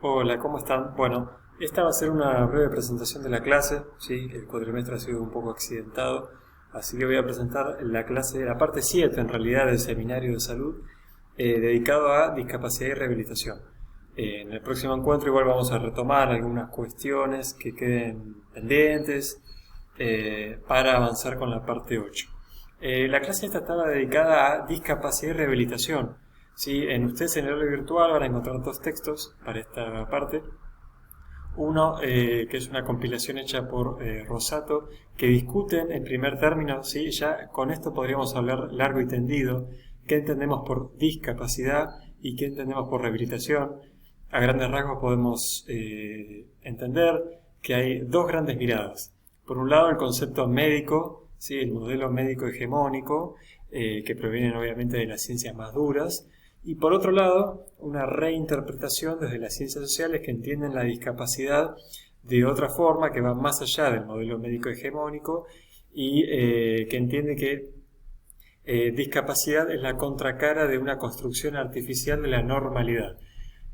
Hola, ¿cómo están? Bueno, esta va a ser una breve presentación de la clase, ¿sí? El cuatrimestre ha sido un poco accidentado, así que voy a presentar la clase, la parte 7 en realidad del seminario de salud, dedicado a discapacidad y rehabilitación. En el próximo encuentro igual vamos a retomar algunas cuestiones que queden pendientes para avanzar con la parte 8. La clase esta estaba dedicada a discapacidad y rehabilitación. Sí, ustedes en el aula virtual van a encontrar dos textos para esta parte. Uno que es una compilación hecha por Rosato, que discuten en primer término, ¿sí? Ya con esto podríamos hablar largo y tendido, qué entendemos por discapacidad y qué entendemos por rehabilitación. A grandes rasgos podemos entender que hay dos grandes miradas. Por un lado el concepto médico, ¿sí? El modelo médico hegemónico, que provienen obviamente de las ciencias más duras, y por otro lado, una reinterpretación desde las ciencias sociales que entienden la discapacidad de otra forma, que va más allá del modelo médico hegemónico y que entiende que discapacidad es la contracara de una construcción artificial de la normalidad.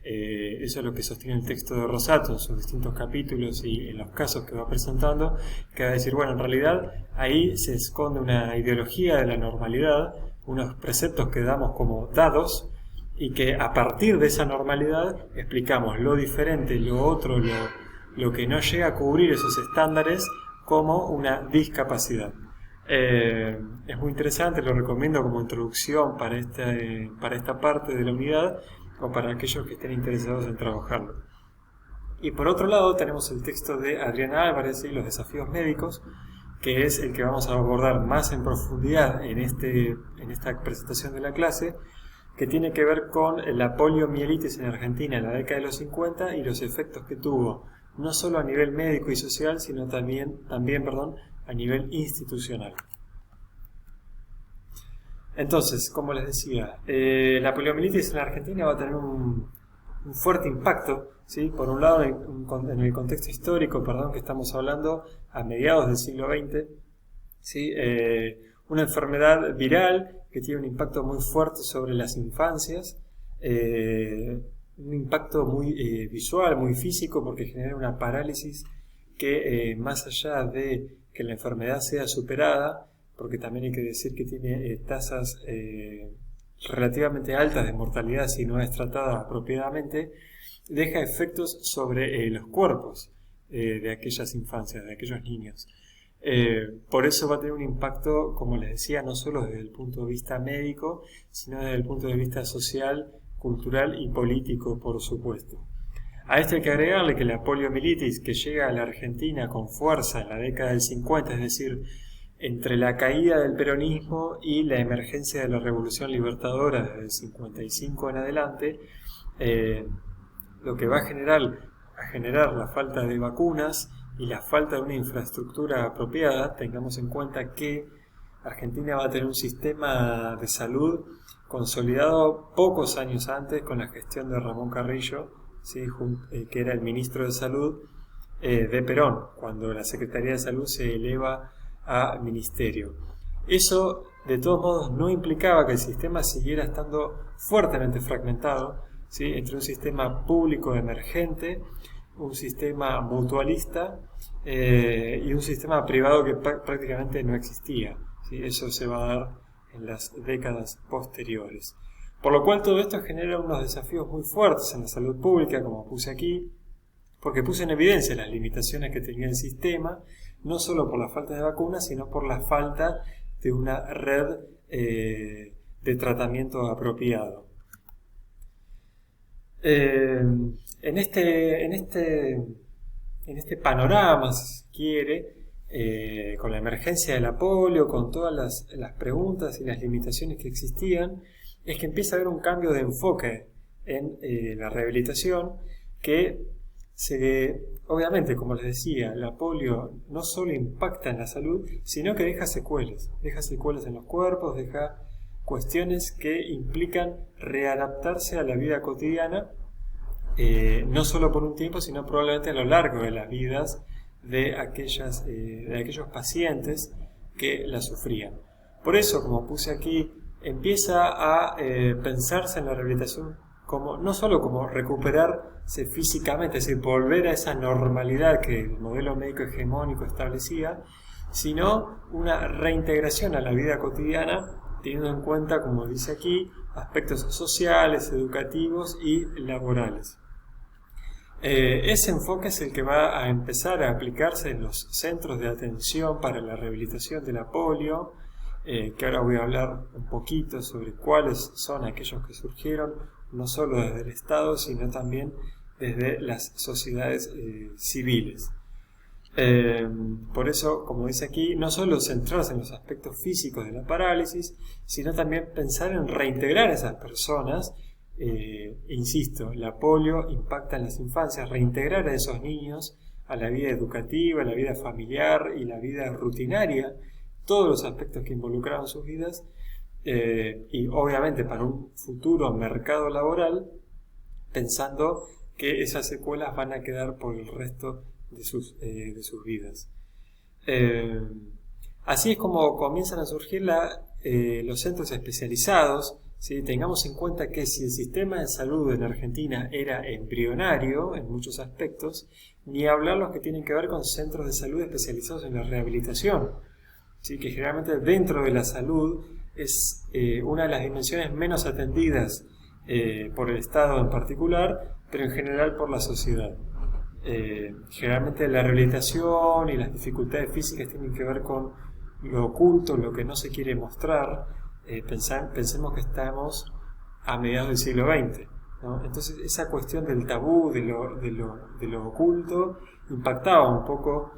Eso es lo que sostiene el texto de Rosato en sus distintos capítulos y en los casos que va presentando, que va a decir, bueno, en realidad ahí se esconde una ideología de la normalidad, unos preceptos que damos como dados, y que a partir de esa normalidad explicamos lo diferente, lo otro, lo que no llega a cubrir esos estándares como una discapacidad. Es muy interesante, lo recomiendo como introducción para esta parte de la unidad o para aquellos que estén interesados en trabajarlo. Y por otro lado tenemos el texto de Adriana Álvarez y los desafíos médicos, que es el que vamos a abordar más en profundidad en esta presentación de la clase, que tiene que ver con la poliomielitis en Argentina en la década de los 50 y los efectos que tuvo, no solo a nivel médico y social, sino también a nivel institucional. Entonces, como les decía, la poliomielitis en la Argentina va a tener un fuerte impacto, ¿sí? Por un lado, en el contexto histórico, que estamos hablando a mediados del siglo XX, ¿sí? Una enfermedad viral que tiene un impacto muy fuerte sobre las infancias, un impacto muy visual, muy físico, porque genera una parálisis que más allá de que la enfermedad sea superada, porque también hay que decir que tiene tasas relativamente altas de mortalidad si no es tratada apropiadamente, deja efectos sobre los cuerpos de aquellas infancias, de aquellos niños. Por eso va a tener un impacto, como les decía, no solo desde el punto de vista médico, sino desde el punto de vista social, cultural y político, por supuesto. A esto hay que agregarle que la poliomielitis, que llega a la Argentina con fuerza en la década del 50, es decir, entre la caída del peronismo y la emergencia de la Revolución Libertadora desde el 55 en adelante, lo que va a generar la falta de vacunas y la falta de una infraestructura apropiada. Tengamos en cuenta que Argentina va a tener un sistema de salud consolidado pocos años antes con la gestión de Ramón Carrillo, ¿sí? Que era el ministro de Salud de Perón, cuando la Secretaría de Salud se eleva a ministerio. Eso, de todos modos, no implicaba que el sistema siguiera estando fuertemente fragmentado, ¿sí? Entre un sistema público emergente, un sistema mutualista y un sistema privado que prácticamente no existía, ¿sí? Eso se va a dar en las décadas posteriores. Por lo cual todo esto genera unos desafíos muy fuertes en la salud pública, como puse aquí, porque puse en evidencia las limitaciones que tenía el sistema, no solo por la falta de vacunas, sino por la falta de una red de tratamiento apropiado. En este panorama, si se quiere, con la emergencia de la polio, con todas las preguntas y las limitaciones que existían, es que empieza a haber un cambio de enfoque en la rehabilitación que obviamente, como les decía, la polio no solo impacta en la salud, sino que deja secuelas en los cuerpos, deja cuestiones que implican readaptarse a la vida cotidiana, no solo por un tiempo, sino probablemente a lo largo de las vidas de aquellos pacientes que la sufrían. Por eso, como puse aquí, empieza a pensarse en la rehabilitación como, no solo como recuperarse físicamente, es decir, volver a esa normalidad que el modelo médico hegemónico establecía, sino una reintegración a la vida cotidiana, teniendo en cuenta, como dice aquí, aspectos sociales, educativos y laborales. Ese enfoque es el que va a empezar a aplicarse en los centros de atención para la rehabilitación de la polio, que ahora voy a hablar un poquito sobre cuáles son aquellos que surgieron, no solo desde el Estado, sino también desde las sociedades civiles. Por eso, como dice aquí, no solo centrarse en los aspectos físicos de la parálisis, sino también pensar en reintegrar a esas personas. Insisto, la polio impacta en las infancias, reintegrar a esos niños a la vida educativa, a la vida familiar y la vida rutinaria, todos los aspectos que involucraban sus vidas, y obviamente para un futuro mercado laboral, pensando que esas secuelas van a quedar por el resto de sus vidas. Así es como comienzan a surgir los centros especializados. ¿Sí? Tengamos en cuenta que si el sistema de salud en Argentina era embrionario en muchos aspectos, ni hablar los que tienen que ver con centros de salud especializados en la rehabilitación, ¿sí? Que generalmente dentro de la salud es una de las dimensiones menos atendidas por el Estado en particular, pero en general por la sociedad. Generalmente la rehabilitación y las dificultades físicas tienen que ver con lo oculto, lo que no se quiere mostrar. Pensemos que estamos a mediados del siglo XX, ¿no? Entonces esa cuestión del tabú, de lo oculto, impactaba un poco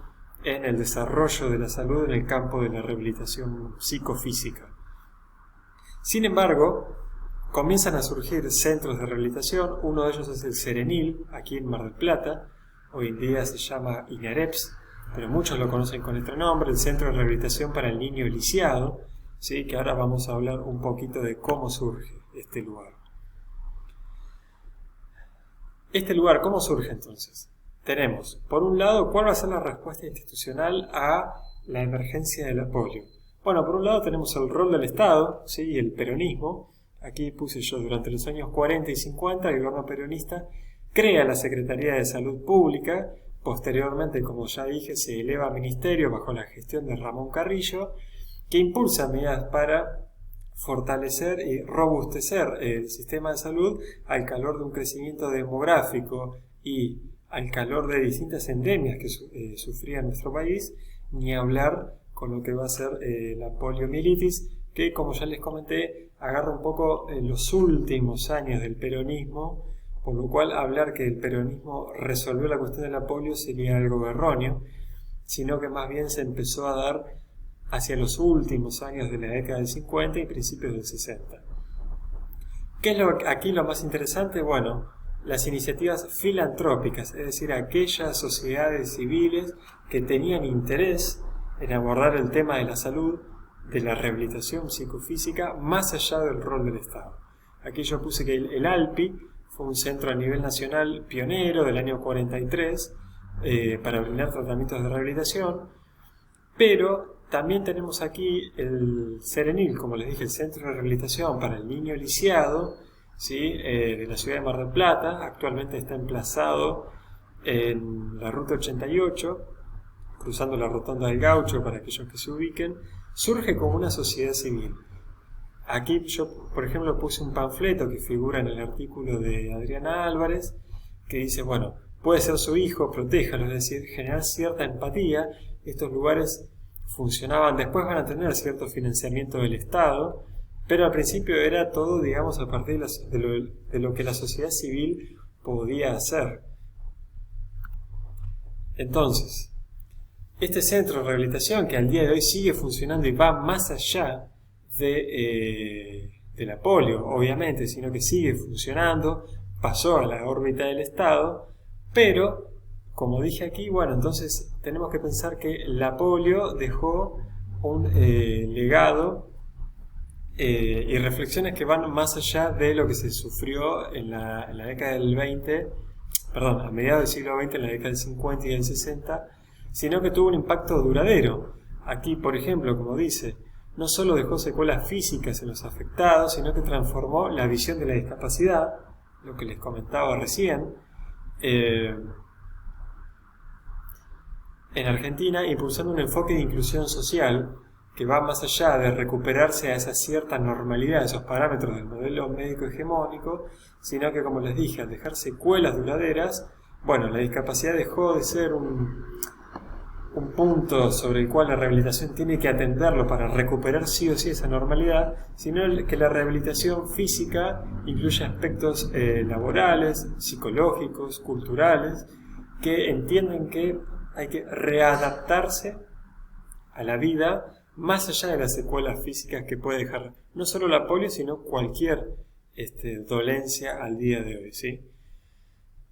en el desarrollo de la salud en el campo de la rehabilitación psicofísica. Sin embargo, comienzan a surgir centros de rehabilitación. Uno de ellos es el Serenil, aquí en Mar del Plata. Hoy en día se llama INAREPS, pero muchos lo conocen con otro nombre, el Centro de Rehabilitación para el Niño Lisiado, ¿sí? Que ahora vamos a hablar un poquito de cómo surge este lugar. Este lugar, ¿cómo surge entonces? Tenemos, por un lado, ¿cuál va a ser la respuesta institucional a la emergencia de la polio? Bueno, por un lado tenemos el rol del Estado, ¿sí? Y el peronismo. Aquí puse yo, durante los años 40 y 50, el gobierno peronista crea la Secretaría de Salud Pública. Posteriormente, como ya dije, se eleva a ministerio bajo la gestión de Ramón Carrillo, que impulsa medidas para fortalecer y robustecer el sistema de salud al calor de un crecimiento demográfico y al calor de distintas endemias que sufría nuestro país, ni hablar con lo que va a ser la poliomielitis, que, como ya les comenté, agarra un poco los últimos años del peronismo, por lo cual hablar que el peronismo resolvió la cuestión de la polio sería algo erróneo, sino que más bien se empezó a dar hacia los últimos años de la década del 50 y principios del 60. ¿Qué es aquí lo más interesante? Bueno, las iniciativas filantrópicas, es decir, aquellas sociedades civiles que tenían interés en abordar el tema de la salud, de la rehabilitación psicofísica, más allá del rol del Estado. Aquí yo puse que el ALPI fue un centro a nivel nacional pionero del año 43 para brindar tratamientos de rehabilitación, pero también tenemos aquí el Serenil, como les dije, el Centro de Rehabilitación para el Niño Lisiado, ¿sí? De la ciudad de Mar del Plata. Actualmente está emplazado en la ruta 88, cruzando la rotonda del Gaucho para aquellos que se ubiquen. Surge como una sociedad civil. Aquí yo, por ejemplo, puse un panfleto que figura en el artículo de Adriana Álvarez, que dice, bueno, puede ser su hijo, protéjalo, es decir, generar cierta empatía. Estos lugares funcionaban, después van a tener cierto financiamiento del Estado, pero al principio era todo, digamos, a partir de lo que la sociedad civil podía hacer. Entonces, este centro de rehabilitación, que al día de hoy sigue funcionando y va más allá de la polio, obviamente, sino que sigue funcionando, pasó a la órbita del Estado, pero, como dije aquí, bueno, entonces tenemos que pensar que la polio dejó un legado y reflexiones que van más allá de lo que se sufrió en la década del 20, perdón, a mediados del siglo XX, en la década del 50 y del 60, sino que tuvo un impacto duradero. Aquí, por ejemplo, como dice, no solo dejó secuelas físicas en los afectados, sino que transformó la visión de la discapacidad, lo que les comentaba recién, en Argentina, impulsando un enfoque de inclusión social que va más allá de recuperarse a esa cierta normalidad, a esos parámetros del modelo médico hegemónico, sino que, como les dije, al dejar secuelas duraderas, bueno, la discapacidad dejó de ser un punto sobre el cual la rehabilitación tiene que atenderlo para recuperar sí o sí esa normalidad, sino que la rehabilitación física incluye aspectos laborales, psicológicos, culturales, que entienden que hay que readaptarse a la vida más allá de las secuelas físicas que puede dejar no solo la polio, sino cualquier dolencia al día de hoy, ¿sí?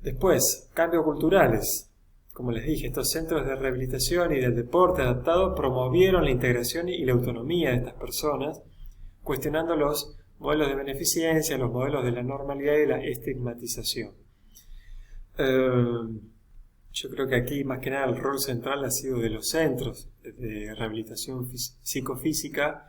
Después, cambios culturales. Como les dije, estos centros de rehabilitación y del deporte adaptado promovieron la integración y la autonomía de estas personas, cuestionando los modelos de beneficencia, los modelos de la normalidad y la estigmatización. Yo creo que aquí más que nada el rol central ha sido de los centros de rehabilitación psicofísica,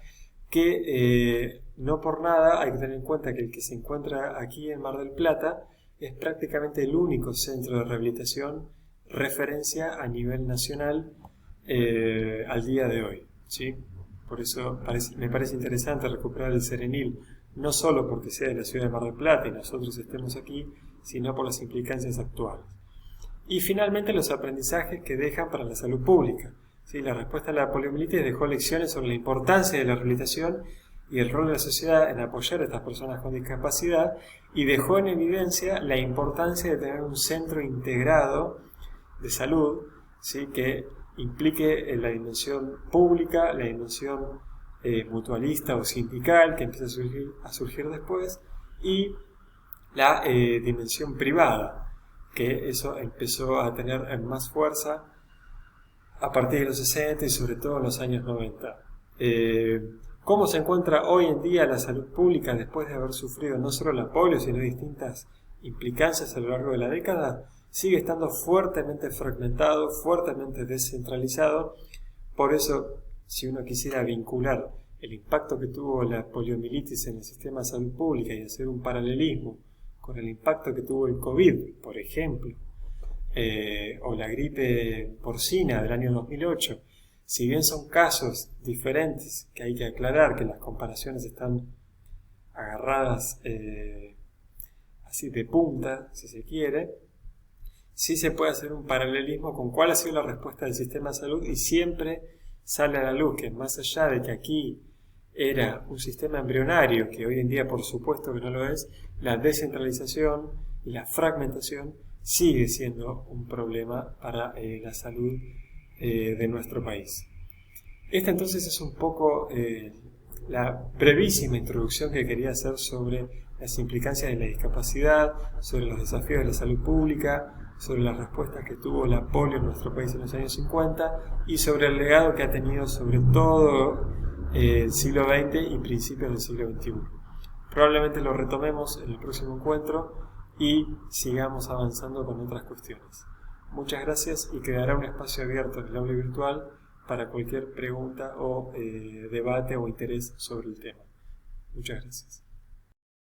que no por nada hay que tener en cuenta que el que se encuentra aquí en Mar del Plata es prácticamente el único centro de rehabilitación referencia a nivel nacional al día de hoy, ¿sí? Por eso me parece interesante recuperar el Serenil, no solo porque sea de la ciudad de Mar del Plata y nosotros estemos aquí, sino por las implicancias actuales. Y finalmente los aprendizajes que dejan para la salud pública, ¿sí? La respuesta a la poliomielitis dejó lecciones sobre la importancia de la rehabilitación y el rol de la sociedad en apoyar a estas personas con discapacidad, y dejó en evidencia la importancia de tener un centro integrado de salud, ¿sí? Que implique la dimensión pública, la dimensión mutualista o sindical que empieza a surgir después, y la dimensión privada, que eso empezó a tener más fuerza a partir de los 60 y sobre todo en los años 90. ¿Cómo se encuentra hoy en día la salud pública después de haber sufrido no solo la polio, sino distintas implicancias a lo largo de la década? Sigue estando fuertemente fragmentado, fuertemente descentralizado. Por eso, si uno quisiera vincular el impacto que tuvo la poliomielitis en el sistema de salud pública y hacer un paralelismo con el impacto que tuvo el COVID, por ejemplo, o la gripe porcina del año 2008, si bien son casos diferentes que hay que aclarar, que las comparaciones están agarradas así de punta, si se quiere, sí se puede hacer un paralelismo con cuál ha sido la respuesta del sistema de salud, y siempre sale a la luz que más allá de que aquí era un sistema embrionario, que hoy en día por supuesto que no lo es, la descentralización y la fragmentación sigue siendo un problema para la salud de nuestro país. Esta entonces es un poco la brevísima introducción que quería hacer sobre las implicancias de la discapacidad, sobre los desafíos de la salud pública, sobre las respuestas que tuvo la polio en nuestro país en los años 50 y sobre el legado que ha tenido sobre todo el siglo XX y principios del siglo XXI. Probablemente lo retomemos en el próximo encuentro y sigamos avanzando con otras cuestiones. Muchas gracias, y quedará un espacio abierto en el aula virtual para cualquier pregunta o debate o interés sobre el tema. Muchas gracias.